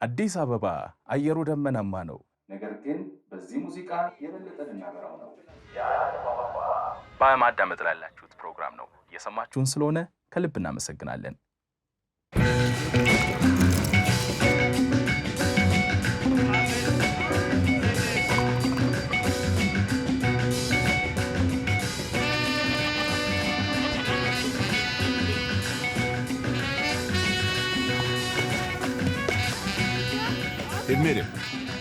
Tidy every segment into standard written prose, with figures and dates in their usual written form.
አዲስ አበባ አየሩ ደመናማ ነው። ነገር ግን በዚህ ሙዚቃ የበለጠ ልናበራው ነው። በማዳመጥ ላላችሁት ፕሮግራም ነው። እየሰማችሁን ስለሆነ ከልብ እናመሰግናለን። Admit it,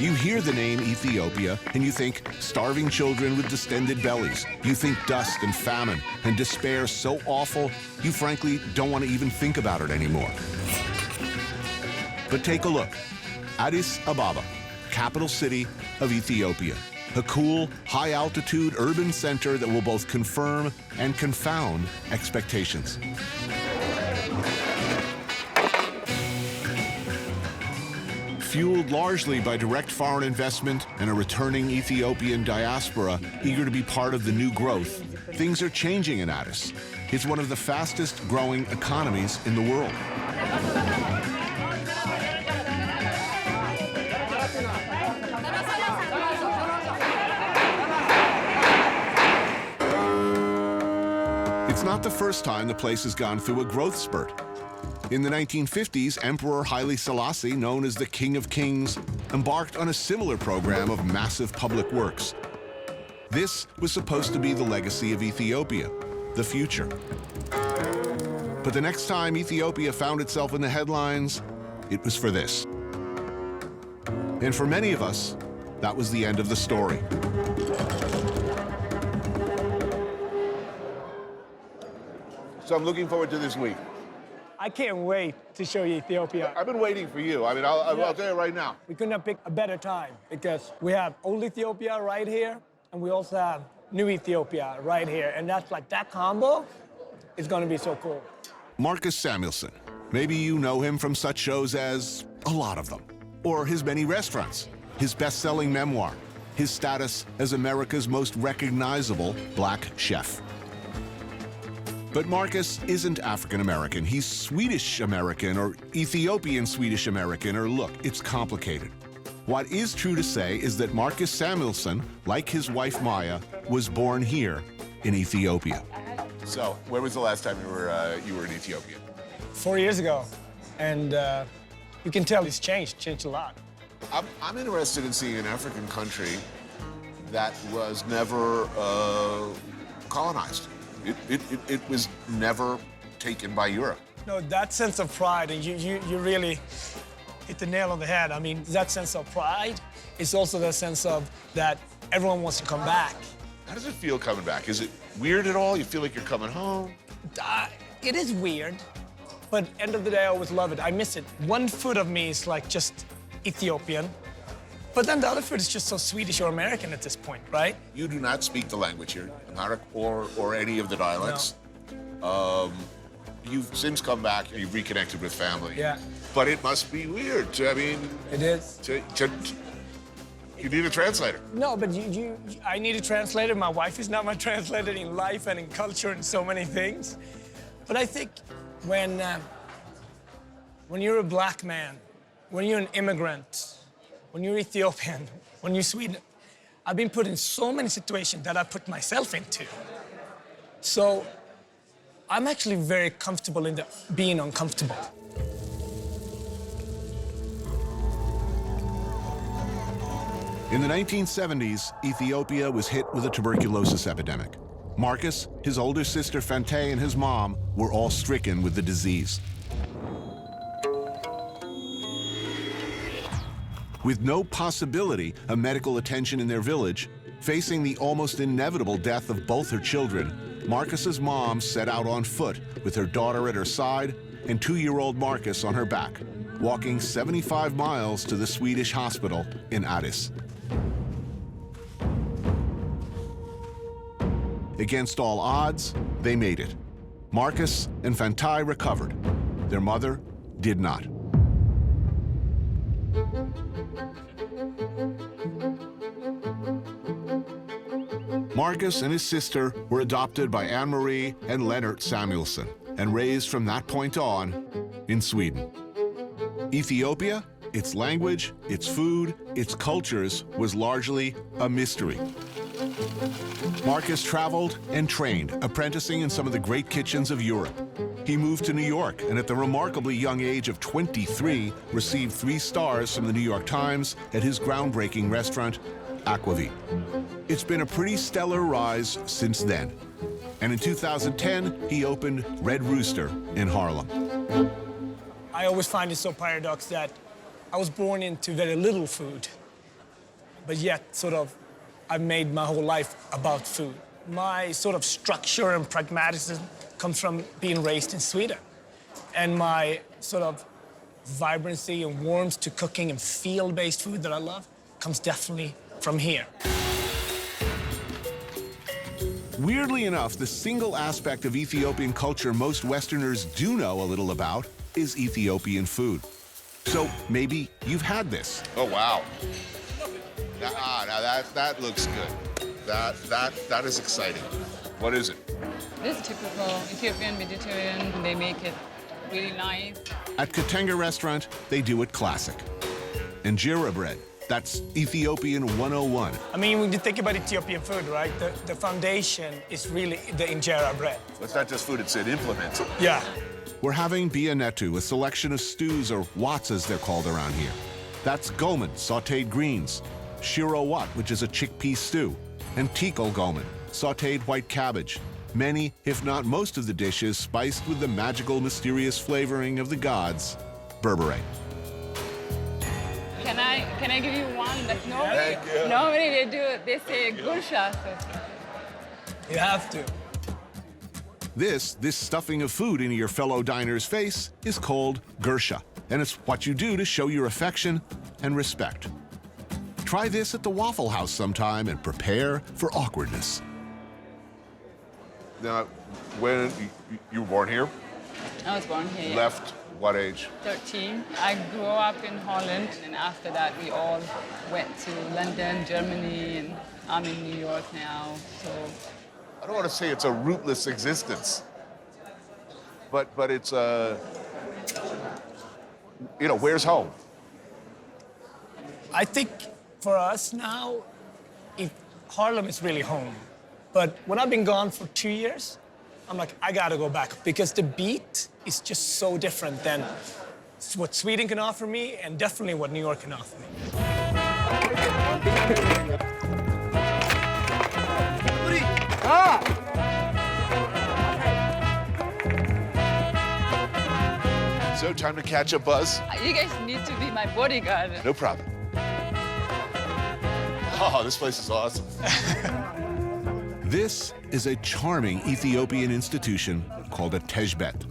you hear the name Ethiopia and you think starving children with distended bellies. You think dust and famine and despair so awful, you frankly don't want to even think about it anymore. But take a look. Addis Ababa, capital city of Ethiopia. A cool, high-altitude urban center that will both confirm and confound expectations. Fueled largely by direct foreign investment and a returning Ethiopian diaspora eager to be part of the new growth, things are changing in Addis. It's one of the fastest growing economies in the world. It's not the first time the place has gone through a growth spurt. In the 1950s, Emperor Haile Selassie, known as the King of Kings, embarked on a similar program of massive public works. This was supposed to be the legacy of Ethiopia, the future. But the next time Ethiopia found itself in the headlines, it was for this. And for many of us, that was the end of the story. So I'm looking forward to this week. I can't wait to show you Ethiopia. I've been waiting for you. I mean, I'll tell you right now. We couldn't have picked a better time because we have old Ethiopia right here, and we also have new Ethiopia right here. And that's like, that combo is going to be so cool. Marcus Samuelsson. Maybe you know him from such shows as a lot of them, or his many restaurants, his best-selling memoir, his status as America's most recognizable black chef. But Marcus isn't African-American. He's Swedish-American or Ethiopian-Swedish-American, or look, it's complicated. What is true to say is that Marcus Samuelsson, like his wife Maya, was born here in Ethiopia. So, where was the last time you were in Ethiopia? 4 years ago. And you can tell it's changed a lot. I'm interested in seeing an African country that was never colonized. It was never taken by Europe. No, that sense of pride, and you really hit the nail on the head. I mean, that sense of pride is also the sense of that everyone wants to come back. How does it feel coming back? Is it weird at all? You feel like you're coming home? It is weird, but end of the day, I always love it. I miss it. One foot of me is like just Ethiopian, but then the other foot is just so Swedish or American at this point, right? You do not speak the language here, Amharic or any of the dialects. No. You've since come back and you've reconnected with family. Yeah. But it must be weird. I mean, it is. You need a translator. No, but I need a translator. My wife is not my translator in life and in culture and so many things. But I think when you're a black man, when you're an immigrant, when you're Ethiopian, when you're Sweden, I've been put in so many situations that I put myself into. So I'm actually very comfortable in being uncomfortable. In the 1970s, Ethiopia was hit with a tuberculosis epidemic. Marcus, his older sister Fante, and his mom were all stricken with the disease. With no possibility of medical attention in their village, facing the almost inevitable death of both her children, Marcus's mom set out on foot with her daughter at her side and 2-year-old Marcus on her back, walking 75 miles to the Swedish hospital in Addis. Against all odds, they made it. Marcus and Fantai recovered. Their mother did not. Marcus and his sister were adopted by Anne-Marie and Leonard Samuelsson and raised from that point on in Sweden. Ethiopia its language, its food, its cultures was largely a mystery. Marcus traveled and trained, apprenticing in some of the great kitchens of Europe. He moved to New York and at the remarkably young age of 23 received 3 stars from the New York Times at his groundbreaking restaurant, Aquavit. It's been a pretty stellar rise since then. And in 2010, he opened Red Rooster in Harlem. I always find it so paradox that I was born into very little food, but yet sort of I've made my whole life about food. My sort of structure and pragmatism comes from being raised in Sweden. And my sort of vibrancy and warmth to cooking and field-based food that I love comes definitely from here. Weirdly enough, the single aspect of Ethiopian culture most Westerners do know a little about is Ethiopian food. So maybe you've had this. Oh, wow. Now that looks good. That is exciting. What is it? This is typical Ethiopian Mediterranean. They make it really nice. At Katenga restaurant, they do it classic. Injera bread. That's Ethiopian 101. I mean, when you think about Ethiopian food, right, the foundation is really the injera bread. It's not just food, it's an implement. Yeah. We're having bianetu, a selection of stews, or wats as they're called around here. That's gomen, sautéed greens, shiro wat, which is a chickpea stew, and tikal gomen, sautéed white cabbage. Many, if not most of the dishes, spiced with the magical, mysterious flavoring of the gods, berbere. Can I give you one that normally they do? They say gursha. You have to. This stuffing of food into your fellow diner's face is called gursha, and it's what you do to show your affection and respect. Try this at the Waffle House sometime and prepare for awkwardness. Now, when you were born here? I was born here. Left what age? 13. I grew up in Holland, and after that we all went to London, Germany, and I'm in New York now. So I don't want to say it's a rootless existence, but it's a, where's home? I think for us now, Harlem is really home. But when I've been gone for 2 years, I'm like, I gotta go back because the beat is just so different than what Sweden can offer me and definitely what New York can offer me. So time to catch a buzz? you guys need to be my bodyguard. No problem. Oh, this place is awesome. This is a charming Ethiopian institution called a tejbet.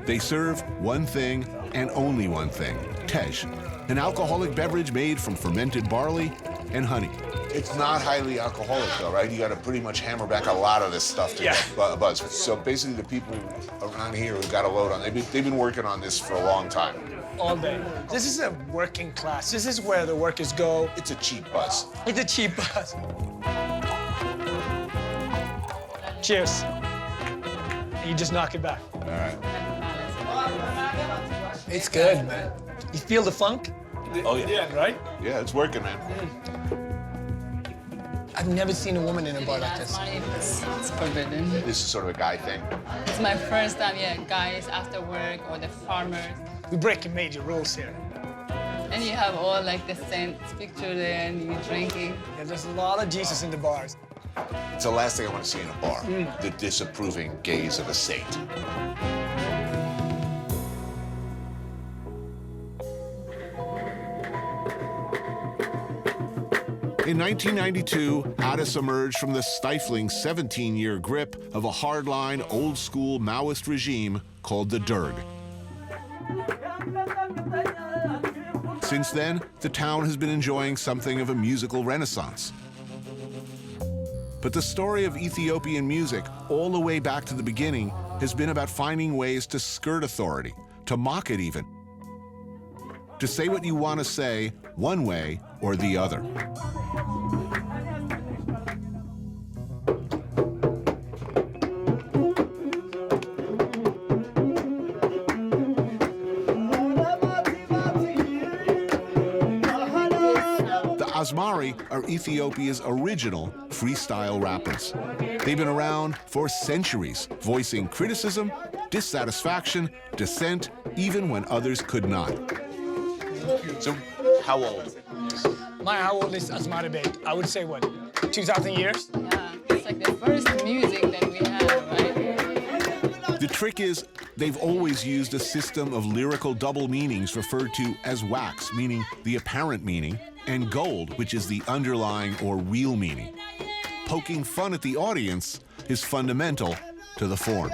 They serve one thing and only one thing, tej, an alcoholic beverage made from fermented barley and honey. It's not highly alcoholic, though, right? You got to pretty much hammer back a lot of this stuff to get a buzz. So basically, the people around here who got a load on, they've been working on this for a long time. All day. This is a working class. This is where the workers go. It's a cheap buzz. It's a cheap buzz. Cheers. You just knock it back. All right. It's good, man. You feel the funk? Oh, yeah. Yeah, right? Yeah, it's working, man. I've never seen a woman in a bar like this. It's forbidden. This is sort of a guy thing. It's my first time, guys after work or the farmers. We break major rules here. And you have all like the saints picture there and you're drinking. Yeah, there's a lot of Jesus in the bars. It's the last thing I want to see in a bar, the disapproving gaze of a saint. In 1992, Addis emerged from the stifling 17-year grip of a hardline, old-school Maoist regime called the Derg. Since then, the town has been enjoying something of a musical renaissance. But the story of Ethiopian music, all the way back to the beginning, has been about finding ways to skirt authority, to mock it even, to say what you want to say one way or the other. Asmari are Ethiopia's original freestyle rappers. They've been around for centuries, voicing criticism, dissatisfaction, dissent, even when others could not. So, how old? How old is Asmari Bey? I would say, what, 2,000 years? Yeah, it's like the first music that we have, right? The trick is, they've always used a system of lyrical double meanings referred to as wax, meaning the apparent meaning, and gold, which is the underlying or real meaning. Poking fun at the audience is fundamental to the form.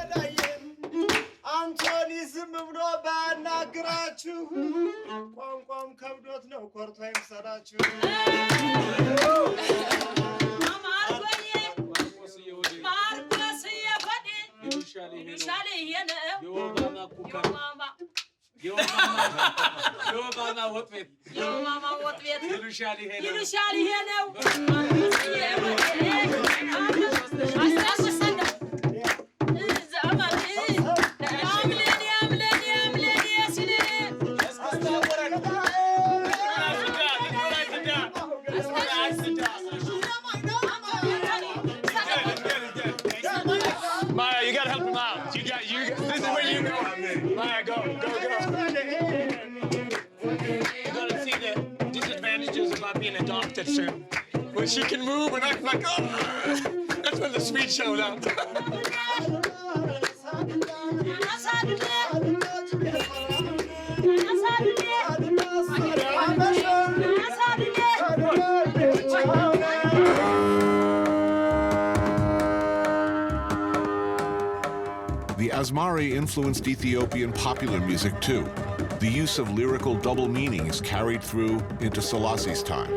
Maya, you gotta help him out. This is where you go. Maya, go. You gotta see the disadvantages about being adopted soon. When she can move and act like, oh, that's when the sweet showed up. The Asmari influenced Ethiopian popular music too. The use of lyrical double meanings carried through into Selassie's time.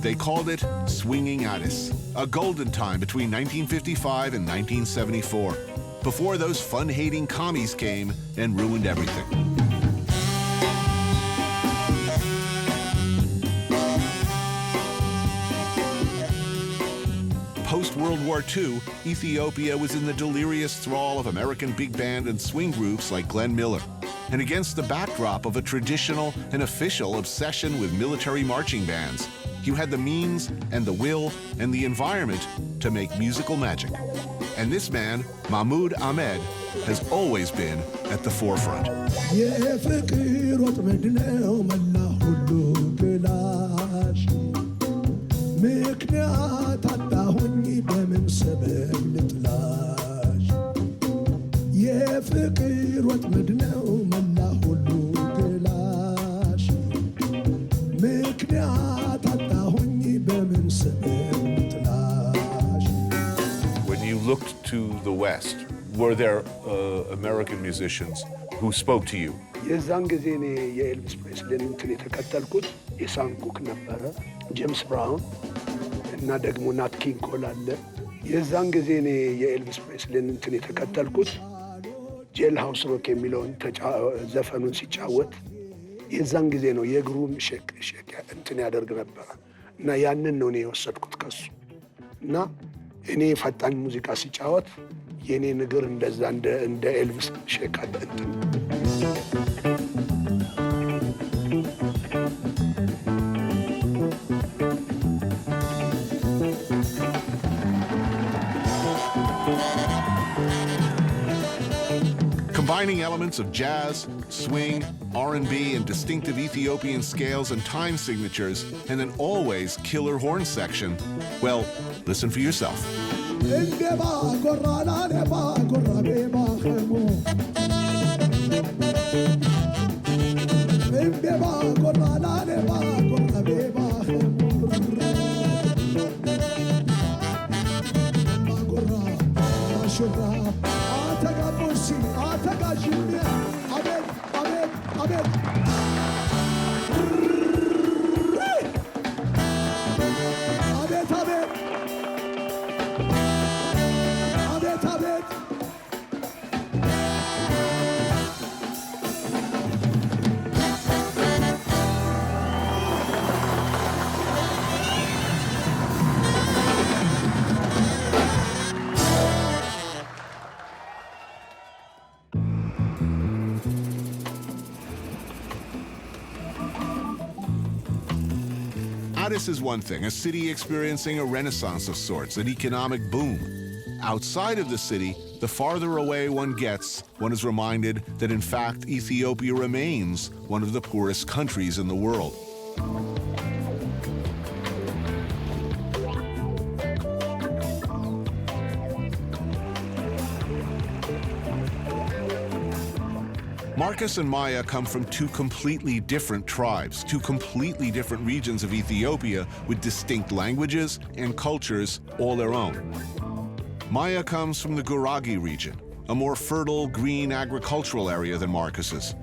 They called it Swinging Addis, a golden time between 1955 and 1974, before those fun-hating commies came and ruined everything. Post-World War II, Ethiopia was in the delirious thrall of American big band and swing groups like Glenn Miller. And against the backdrop of a traditional and official obsession with military marching bands, you had the means and the will and the environment to make musical magic. And this man, Mahmoud Ahmed, has always been at the forefront. When you looked to the West, were there American musicians who spoke to you? የዛን ጊዜ እኔ የኤልቪስ ፕሬስሊን እንትን የተከተልኩት የሳም ኩክ ነበረ፣ ጄምስ ብራውን እና ደግሞ ናት ኪንግ ኮል አለ። የዛን ጊዜ እኔ የኤልቪስ ፕሬስሊን እንትን የተከተልኩት ጄል ሃውስ ሮክ የሚለውን ዘፈኑን ሲጫወት የዛን ጊዜ ነው የእግሩን ሼክ እንትን ያደርግ ነበር እና ያንን ነው እኔ የወሰድኩት ከሱ እና እኔ ፈጣን ሙዚቃ ሲጫወት የኔ ንግር እንደዛ እንደ ኤልቪስ ሼክ አለ እንትን Combining elements of jazz, swing, R&B, and distinctive Ethiopian scales and time signatures, and an always killer horn section. Well, listen for yourself. Addis is one thing, a city experiencing a renaissance of sorts, an economic boom. Outside of the city, the farther away one gets, one is reminded that in fact Ethiopia remains one of the poorest countries in the world. Marcus and Maya come from two completely different tribes, two completely different regions of Ethiopia with distinct languages and cultures all their own. Maya comes from the Guragi region, a more fertile, green agricultural area than Marcus's.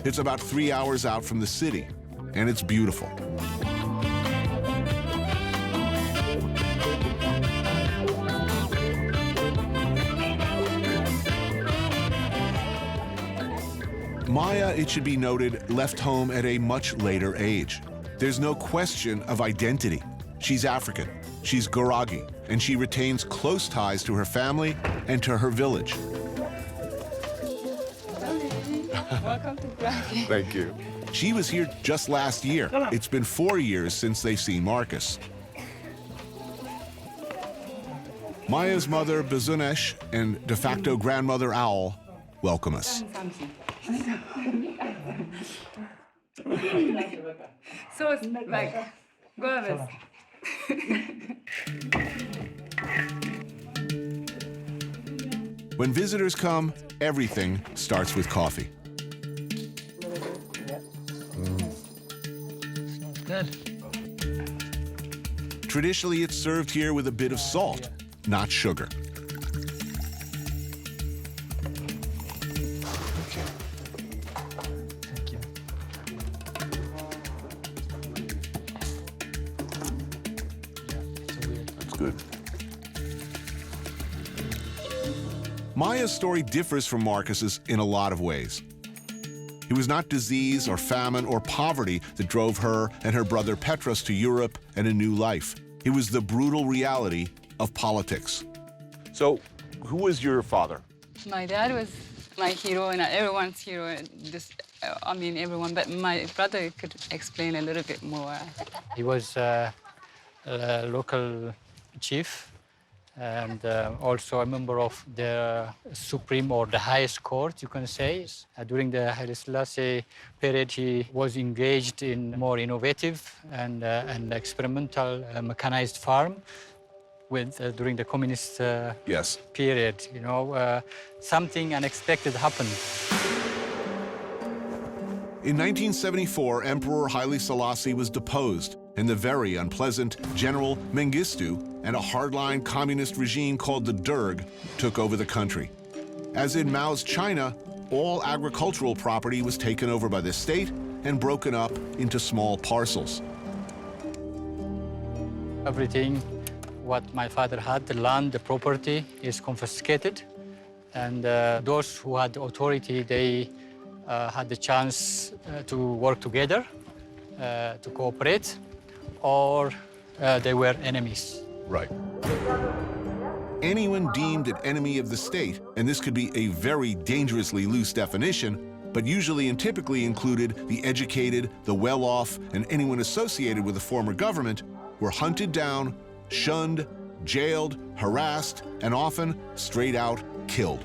It's about 3 hours out from the city, and it's beautiful. Maya, it should be noted, left home at a much later age. There's no question of identity. She's African, she's Guragi, and she retains close ties to her family and to her village. Welcome to Guragi. Thank you. She was here just last year. It's been 4 years since they've seen Marcus. Maya's mother, Bazunesh, and de facto grandmother, Owl, welcome us. So it's like, go. When visitors come, everything starts with coffee. Good. Traditionally, it's served here with a bit of salt, not sugar. Thank you. That's good. Maya's story differs from Marcus's in a lot of ways. It was not disease or famine or poverty that drove her and her brother Petros to Europe and a new life. It was the brutal reality of politics. So, who was your father? My dad was my hero and everyone's hero. Everyone, but my brother could explain a little bit more. He was a local chief and also a member of the Supreme or the highest court, you can say. During the Haile Selassie period, he was engaged in more innovative and experimental mechanized farm during the communist Yes. period. Something unexpected happened. In 1974, Emperor Haile Selassie was deposed, and the very unpleasant General Mengistu and a hardline communist regime called the Derg took over the country. As in Mao's China, all agricultural property was taken over by the state and broken up into small parcels. Everything what my father had, the land, the property, is confiscated. And those who had authority, they had the chance to work together, to cooperate, or they were enemies. Right. Anyone deemed an enemy of the state, and this could be a very dangerously loose definition, but usually and typically included the educated, the well-off, and anyone associated with the former government, were hunted down, shunned, jailed, harassed, and often straight out killed.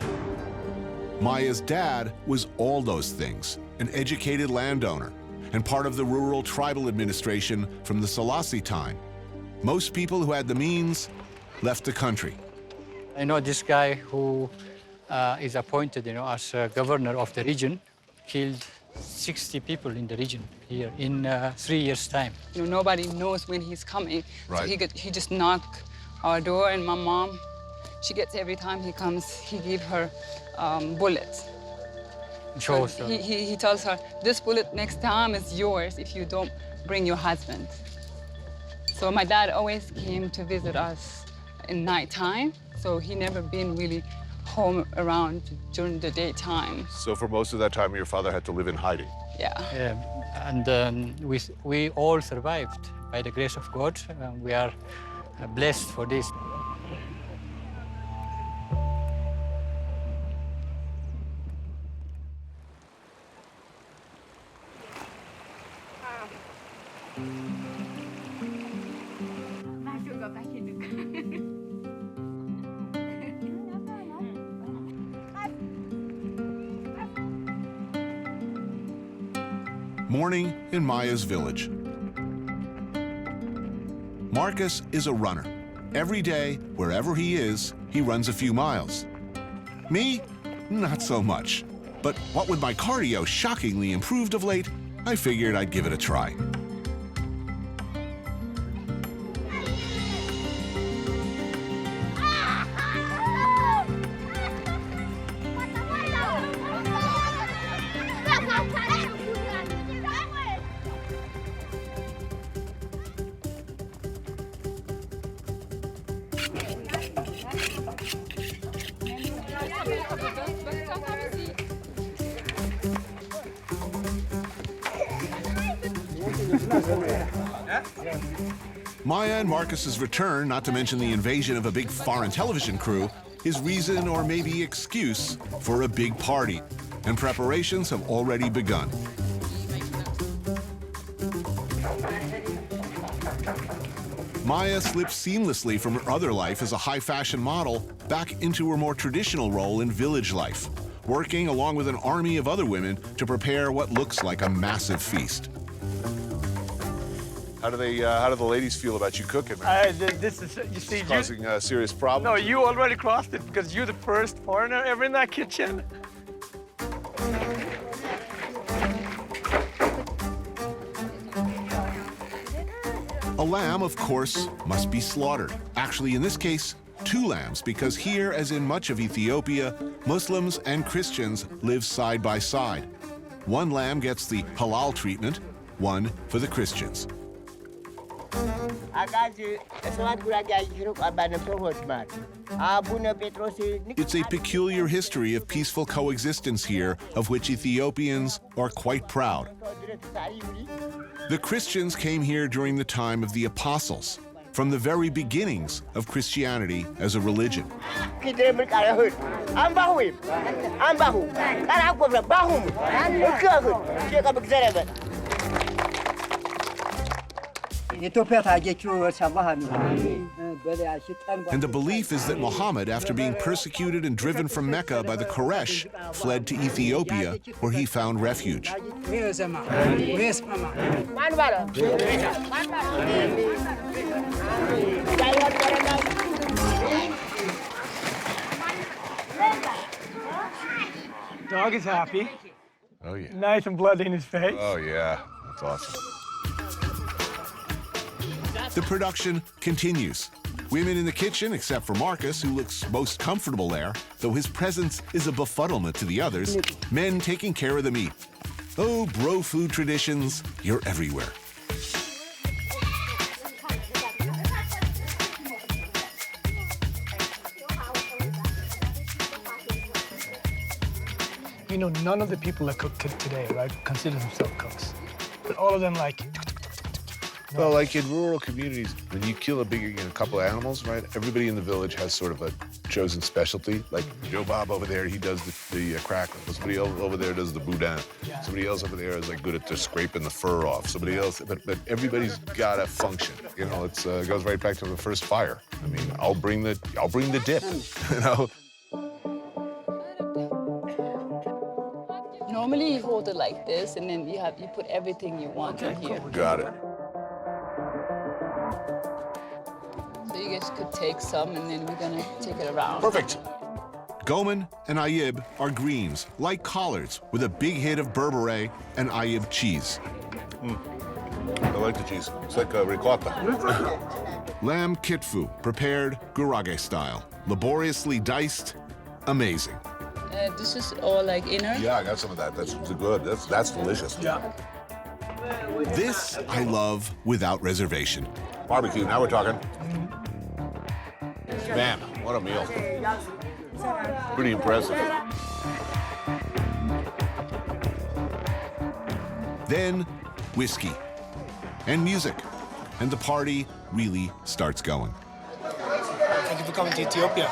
Maya's dad was all those things, an educated landowner and part of the rural tribal administration from the Selassie time. Most people who had the means left the country. I know this guy who is appointed, as governor of the region, killed 60 people in the region here in 3 years' time. Nobody knows when he's coming. Right. So he just knock our door, and my mom, she gets every time he comes, he give her bullets. So he tells her, this bullet next time is yours if you don't bring your husband. So my dad always came to visit us in nighttime, so he never been really home around during the daytime. So for most of that time, your father had to live in hiding. Yeah. And we all survived by the grace of God. We are blessed for this. Morning in Maya's village. Marcus is a runner. Every day, wherever he is, he runs a few miles. Me, not so much. But what with my cardio shockingly improved of late, I figured I'd give it a try. Maya and Marcus's return, not to mention the invasion of a big foreign television crew, is reason or maybe excuse for a big party, and preparations have already begun. Maya slips seamlessly from her other life as a high-fashion model back into her more traditional role in village life, working along with an army of other women to prepare what looks like a massive feast. How do the ladies feel about you cooking, man? This is, you see, It's causing serious problems. no, you already crossed it because you're the first foreigner ever in that kitchen. A lamb, of course, must be slaughtered. Actually, in this case, 2 lambs, because here, as in much of Ethiopia, Muslims and Christians live side by side. One lamb gets the halal treatment, one for the Christians. It's a peculiar history of peaceful coexistence here, of which Ethiopians are quite proud. The Christians came here during the time of the apostles, from the very beginnings of Christianity as a religion. And the belief is that Muhammad, after being persecuted and driven from Mecca by the Quraysh, fled to Ethiopia, where he found refuge. Dog is happy. Oh, yeah. Nice and bloody in his face. Oh, yeah. That's awesome. The production continues. Women in the kitchen, except for Marcus, who looks most comfortable there, though his presence is a befuddlement to the others. Men taking care of the meat. Oh, bro food traditions, you're everywhere. You know, none of the people that cook today, right, consider themselves cooks. But all of them like. Well, like in rural communities, when you kill a couple of animals, right? Everybody in the village has sort of a chosen specialty. Like Joe Bob over there, he does the crackle. Somebody else over there does the boudin. Yeah. Somebody else over there is like good at scraping the fur off. Somebody else, but everybody's got a function. You know, it goes right back to the first fire. I mean, I'll bring the dip. You know. Normally you hold it like this, and then you put everything you want in here. Got it. So you guys could take some, and then we're gonna take it around. Perfect. Goman and Ayib are greens, like collards, with a big hit of berbere and Ayib cheese. I like the cheese. It's like ricotta. Lamb kitfu, prepared gurage style, laboriously diced, amazing. This is all like inner. Yeah, I got some of that. That's good. That's delicious. Yeah. This I love without reservation. Barbecue. Now we're talking. Man, what a meal. Pretty impressive. Then whiskey and music, and the party really starts going. Thank you for coming to Ethiopia.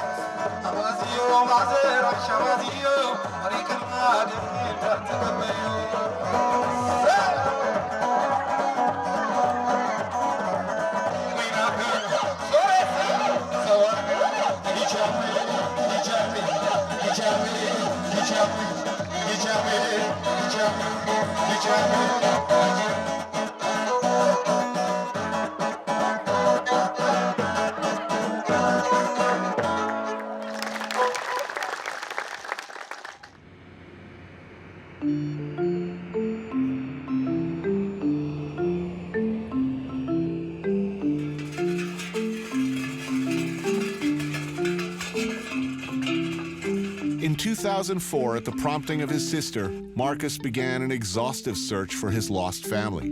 In 2004, at the prompting of his sister, Marcus began an exhaustive search for his lost family.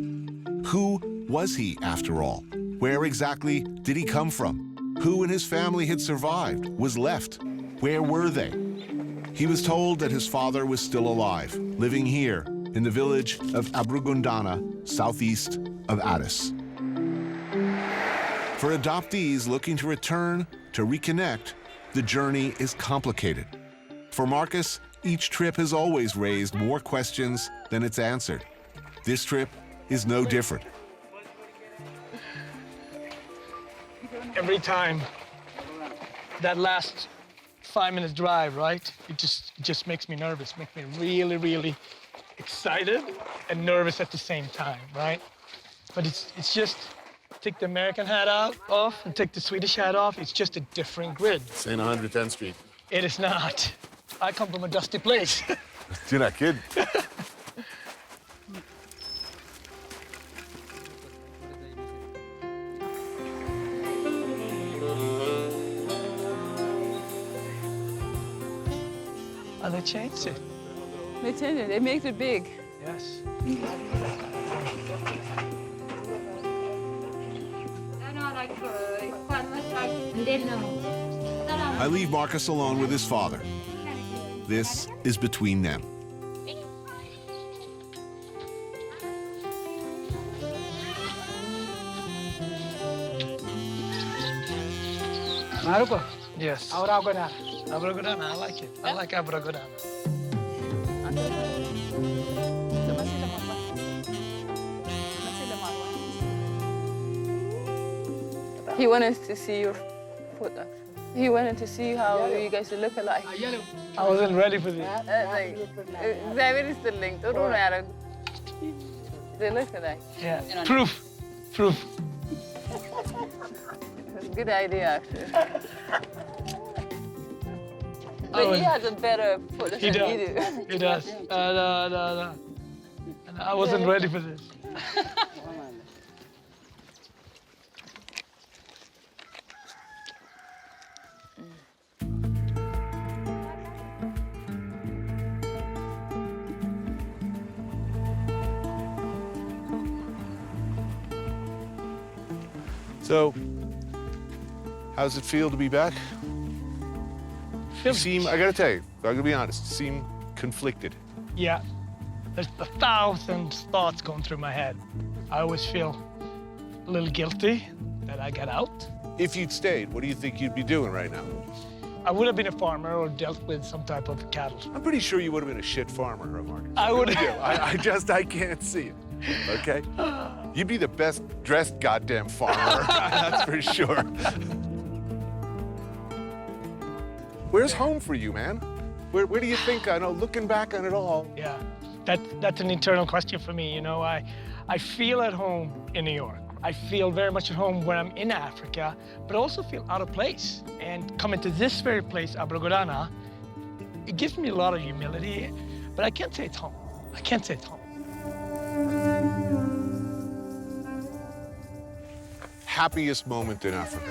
Who was he, after all? Where exactly did he come from? Who in his family had survived, was left? Where were they? He was told that his father was still alive, living here in the village of Abrugundana, southeast of Addis. For adoptees looking to return, to reconnect, the journey is complicated. For Marcus, each trip has always raised more questions than it's answered. This trip is no different. Every time, that last 5-minute drive, right? It just makes me nervous, makes me really, really excited and nervous at the same time, right? But it's just, take the American hat off and take the Swedish hat off, it's just a different grid. This ain't 110th Street. It is not. I come from a dusty place. You're not kidding. Oh, they changed it. They changed it. They make it big. Yes. I leave Marcus alone with his father. This is between them. Maruko? Yes. Abrugundana. Abrugundana, I like it. I like Abrugundana. He wanted to see your foot, actually. He wanted to see how you guys look alike. I wasn't ready for this. They look alike. Yeah. Proof. Proof. It's a good idea, actually. But he has a better foot than you do. He does. And I wasn't ready for this. So, how does it feel to be back? You seem, I gotta tell you, I gotta be honest, seem conflicted. Yeah. There's 1,000 thoughts going through my head. I always feel a little guilty that I got out. If you'd stayed, what do you think you'd be doing right now? I would have been a farmer or dealt with some type of cattle. I'm pretty sure you would have been a shit farmer, Marcus. I would have. I can't see it, okay? You'd be the best dressed goddamn farmer, that's for sure. Where's home for you, man? Where do you think, I know, looking back on it all? Yeah, that's an internal question for me, you know. I feel at home in New York. I feel very much at home when I'm in Africa, but I also feel out of place. And coming to this very place, Abrugundana, it gives me a lot of humility, but I can't say it's home. I can't say it's home. Happiest moment in Africa?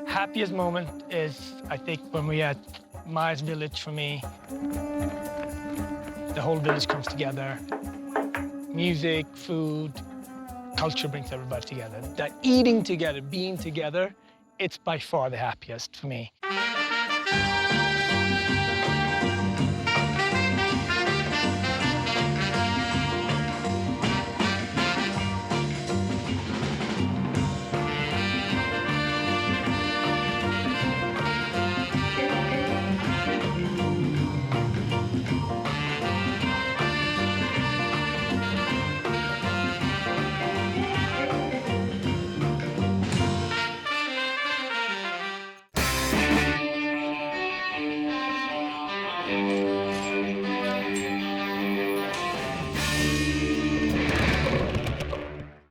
Happiest moment is, I think, when we at Maya's village for me. The whole village comes together. Music, food, culture brings everybody together. That eating together, being together, it's by far the happiest for me.